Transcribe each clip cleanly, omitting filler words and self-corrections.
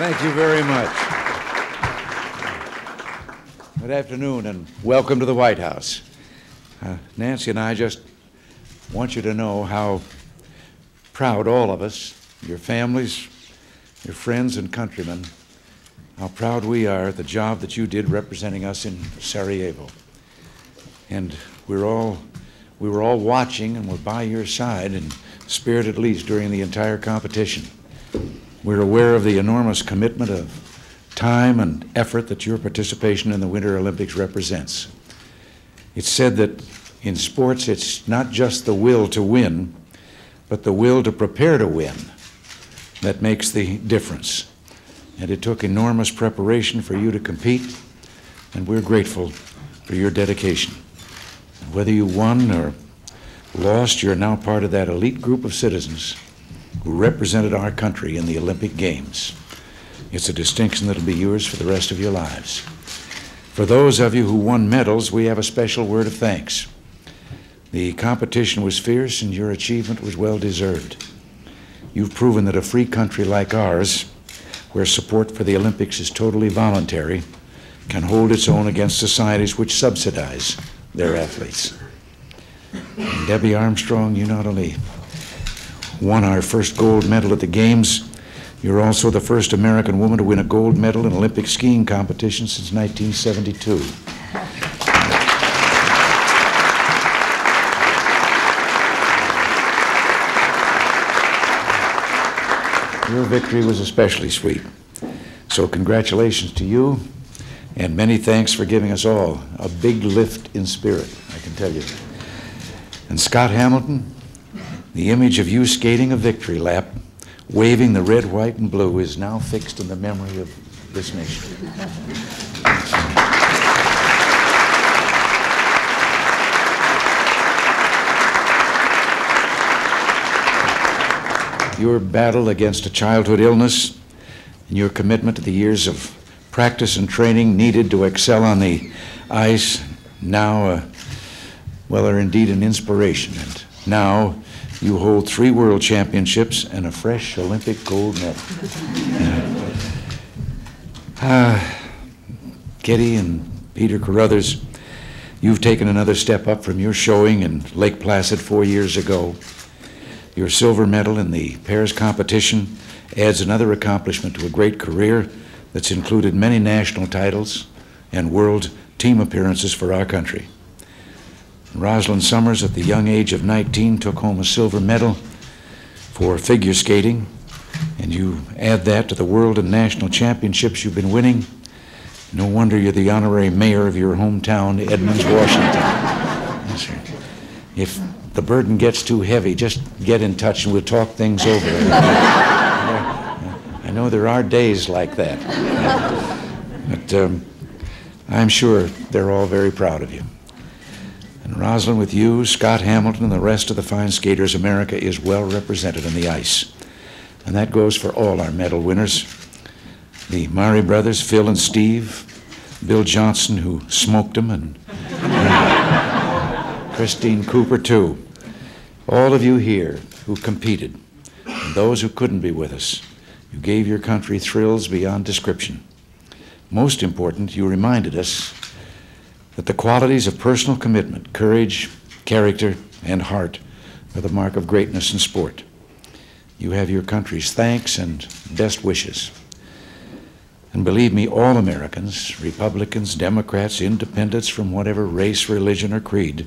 Thank you very much. Good afternoon and welcome to the White House. Nancy and I just want you to know how proud all of us, your families, your friends and countrymen, how proud we are at the job that you did representing us in Sarajevo. And we were all watching and were by your side in spirit, at least during the entire competition. We're aware of the enormous commitment of time and effort that your participation in the Winter Olympics represents. It's said that in sports it's not just the will to win, but the will to prepare to win that makes the difference. And it took enormous preparation for you to compete, and we're grateful for your dedication. And whether you won or lost, you're now part of that elite group of citizens who represented our country in the Olympic Games. It's a distinction that'll be yours for the rest of your lives. For those of you who won medals, we have a special word of thanks. The competition was fierce and your achievement was well deserved. You've proven that a free country like ours, where support for the Olympics is totally voluntary, can hold its own against societies which subsidize their athletes. And Debbie Armstrong, you not only won our first gold medal at the Games, you're also the first American woman to win a gold medal in Olympic skiing competition since 1972. Your victory was especially sweet. So congratulations to you, and many thanks for giving us all a big lift in spirit, I can tell you. And Scott Hamilton, the image of you skating a victory lap, waving the red, white, and blue, is now fixed in the memory of this nation. Your battle against a childhood illness and your commitment to the years of practice and training needed to excel on the ice now, well, are indeed an inspiration. And now you hold 3 world championships and a fresh Olympic gold medal. Kitty and Peter Carruthers, you've taken another step up from your showing in Lake Placid 4 years ago. Your silver medal in the pairs competition adds another accomplishment to a great career that's included many national titles and world team appearances for our country. Rosalind Summers, at the young age of 19, took home a silver medal for figure skating, and you add that to the world and national championships you've been winning. No wonder you're the honorary mayor of your hometown, Edmonds, Washington. Yes, sir. If the burden gets too heavy, just get in touch and we'll talk things over. I know there are days like that, but I'm sure they're all very proud of you. And Rosalind, with you, Scott Hamilton, and the rest of the fine skaters, America is well represented on the ice. And that goes for all our medal winners. The Murray brothers, Phil and Steve, Bill Johnson, who smoked them, and Christine Cooper, too. All of you here who competed, and those who couldn't be with us, you gave your country thrills beyond description. Most important, you reminded us that the qualities of personal commitment, courage, character, and heart are the mark of greatness in sport. You have your country's thanks and best wishes. And believe me, all Americans, Republicans, Democrats, independents from whatever race, religion, or creed,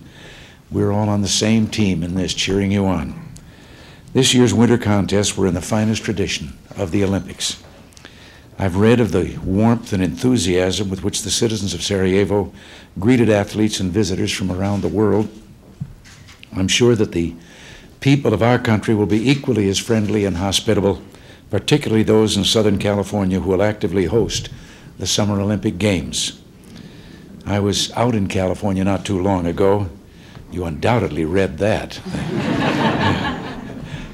we're all on the same team in this, cheering you on. This year's winter contests were in the finest tradition of the Olympics. I've read of the warmth and enthusiasm with which the citizens of Sarajevo greeted athletes and visitors from around the world. I'm sure that the people of our country will be equally as friendly and hospitable, particularly those in Southern California who will actively host the Summer Olympic Games. I was out in California not too long ago. You undoubtedly read that.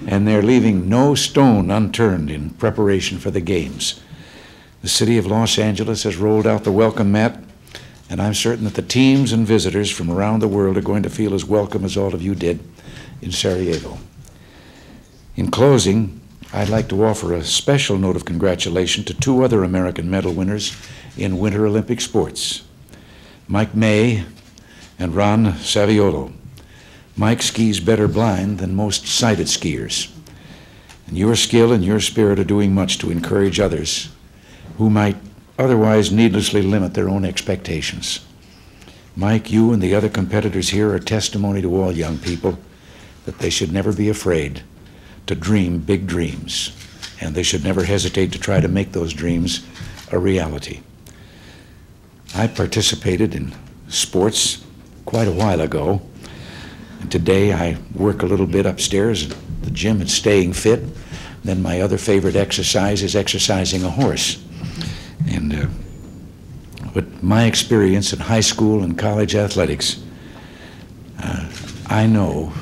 And they're leaving no stone unturned in preparation for the Games. The city of Los Angeles has rolled out the welcome mat, and I'm certain that the teams and visitors from around the world are going to feel as welcome as all of you did in Sarajevo. In closing, I'd like to offer a special note of congratulation to two other American medal winners in Winter Olympic sports, Mike May and Ron Saviolo. Mike skis better blind than most sighted skiers. And your skill and your spirit are doing much to encourage others who might otherwise needlessly limit their own expectations. Mike, you and the other competitors here are testimony to all young people that they should never be afraid to dream big dreams, and they should never hesitate to try to make those dreams a reality. I participated in sports quite a while ago, and today I work a little bit upstairs at the gym and staying fit. Then my other favorite exercise is exercising a horse. And but my experience in high school and college athletics, I know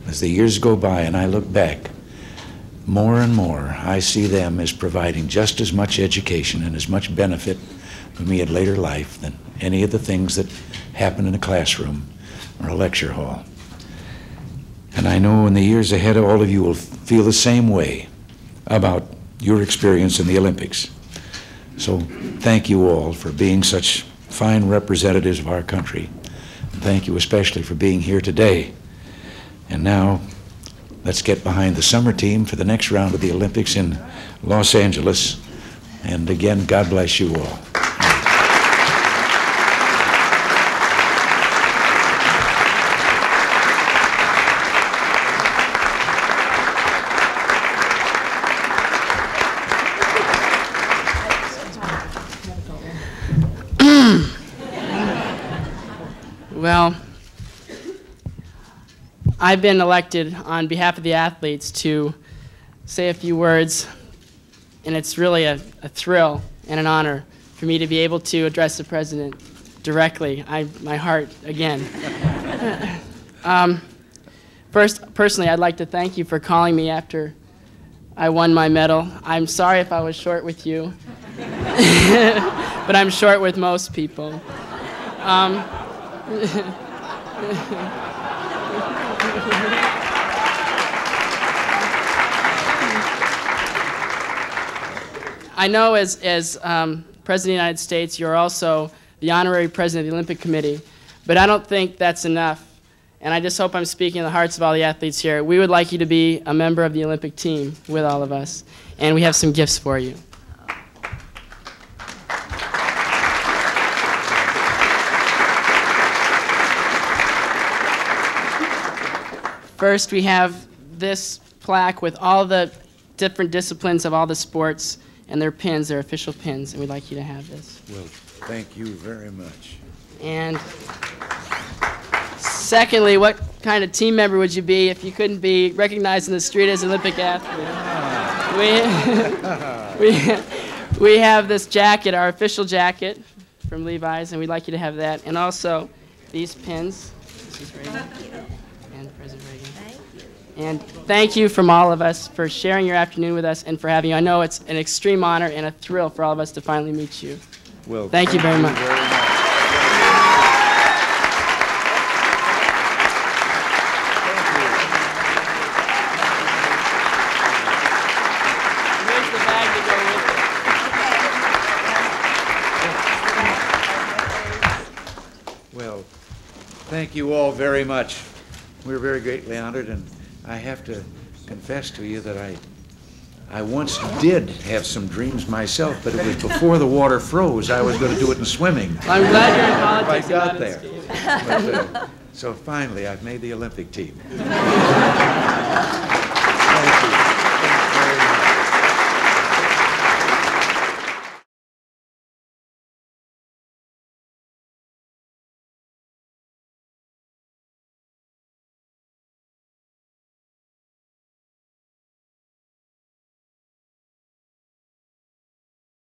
as the years go by and I look back, more and more I see them as providing just as much education and as much benefit for me in later life than any of the things that happen in a classroom or a lecture hall. And I know in the years ahead all of you will feel the same way about your experience in the Olympics. So thank you all for being such fine representatives of our country. And thank you especially for being here today. And now, let's get behind the summer team for the next round of the Olympics in Los Angeles. And again, God bless you all. Well, I've been elected on behalf of the athletes to say a few words, and it's really a thrill and an honor for me to be able to address the president directly. My heart, again. First, personally, I'd like to thank you for calling me after I won my medal. I'm sorry if I was short with you, but I'm short with most people. I know as President of the United States, you're also the honorary president of the Olympic Committee, but I don't think that's enough. And I just hope I'm speaking in the hearts of all the athletes here. We would like you to be a member of the Olympic team with all of us, and we have some gifts for you. First, we have this plaque with all the different disciplines of all the sports and their pins, their official pins, and we'd like you to have this. Well, thank you very much. And secondly, what kind of team member would you be if you couldn't be recognized in the street as an Olympic athlete? We have this jacket, our official jacket from Levi's, and we'd like you to have that. And also these pins. This is Reagan. And President Reagan. And thank you from all of us for sharing your afternoon with us and for having you. I know it's an extreme honor and a thrill for all of us to finally meet you. Well, thank you very much. Here's the bag to go with it. Well, thank you all very much. We're very greatly honored, and I have to confess to you that I once did have some dreams myself, but it was before the water froze. I was going to do it in swimming. I'm glad you're in politics. I got there. But, so finally, I've made the Olympic team. Thank you.